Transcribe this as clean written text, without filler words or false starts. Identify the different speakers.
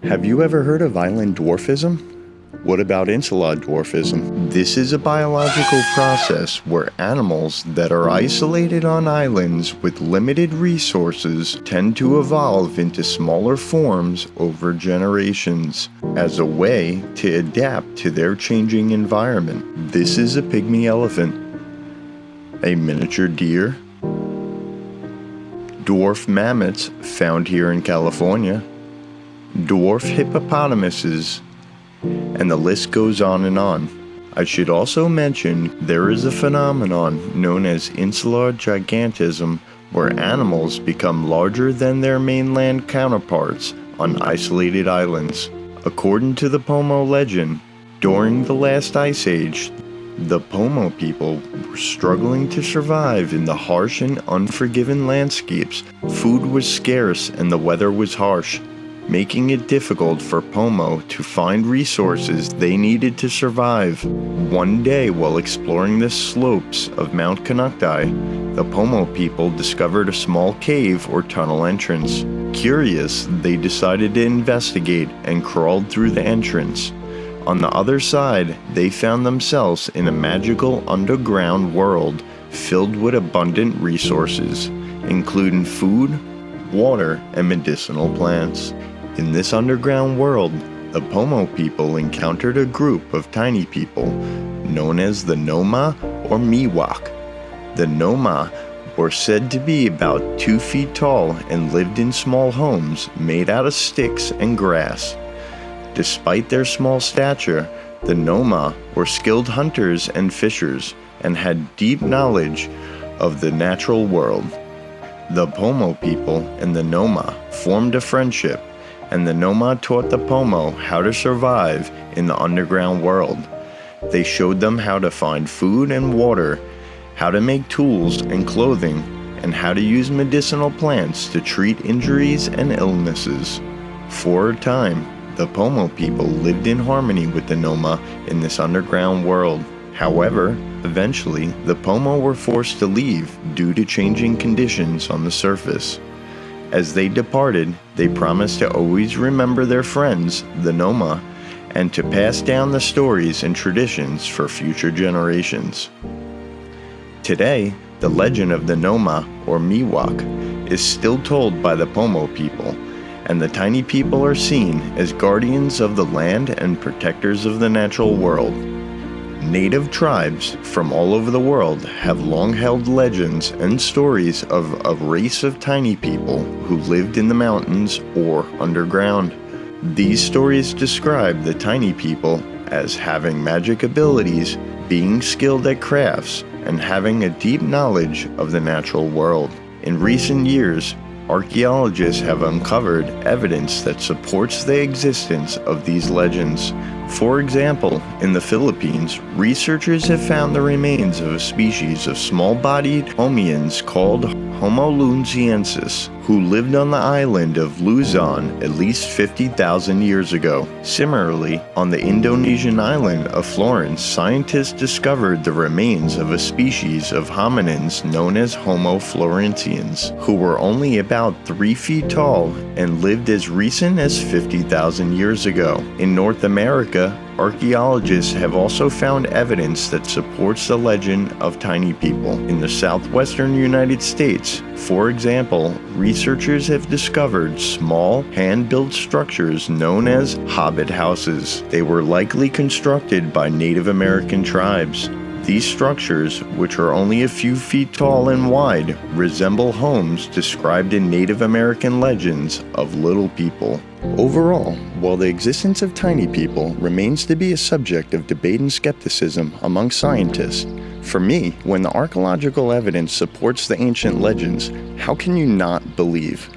Speaker 1: Have you ever heard of island dwarfism? What about insular dwarfism? This is a biological process where animals that are isolated on islands with limited resources tend to evolve into smaller forms over generations as a way to adapt to their changing environment. This is a pygmy elephant, a miniature deer, dwarf mammoths found here in California, dwarf hippopotamuses, and the list goes on and on. I should also mention there is a phenomenon known as insular gigantism, where animals become larger than their mainland counterparts on isolated islands. According to the Pomo legend, during the last ice age, the Pomo people were struggling to survive in the harsh and unforgiving landscapes. Food was scarce and the weather was harsh, making it difficult for Pomo to find resources they needed to survive. One day, while exploring the slopes of Mount Konocti, the Pomo people discovered a small cave or tunnel entrance. Curious, they decided to investigate and crawled through the entrance. On the other side, they found themselves in a magical underground world filled with abundant resources, including food, water, and medicinal plants. In this underground world, the Pomo people encountered a group of tiny people known as the Nomo or Miwok. The Nomo were said to be about 2 feet tall and lived in small homes made out of sticks and grass. Despite their small stature, the Nomo were skilled hunters and fishers and had deep knowledge of the natural world. The Pomo people and the Nomo formed a friendship, and the Nomo taught the Pomo how to survive in the underground world. They showed them how to find food and water, how to make tools and clothing, and how to use medicinal plants to treat injuries and illnesses. For a time, the Pomo people lived in harmony with the Nomo in this underground world. However, eventually, the Pomo were forced to leave due to changing conditions on the surface. As they departed, they promised to always remember their friends, the Nomo, and to pass down the stories and traditions for future generations. Today, the legend of the Nomo, or Miwok, is still told by the Pomo people, and the tiny people are seen as guardians of the land and protectors of the natural world. Native tribes from all over the world have long held legends and stories of a race of tiny people who lived in the mountains or underground. These stories describe the tiny people as having magic abilities, being skilled at crafts, and having a deep knowledge of the natural world. In recent years, archaeologists have uncovered evidence that supports the existence of these legends. For example, in the Philippines, researchers have found the remains of a species of small-bodied hominins called Homo Luzonensis, who lived on the island of Luzon at least 50,000 years ago. Similarly, on the Indonesian island of Florence, scientists discovered the remains of a species of hominins known as Homo floresiensis, who were only about 3 feet tall and lived as recent as 50,000 years ago. In North America, archaeologists have also found evidence that supports the legend of tiny people. In the southwestern United States, for example, researchers have discovered small, hand-built structures known as hobbit houses. They were likely constructed by Native American tribes. These structures, which are only a few feet tall and wide, resemble homes described in Native American legends of little people. Overall, while the existence of tiny people remains to be a subject of debate and skepticism among scientists, for me, when the archaeological evidence supports the ancient legends, how can you not believe?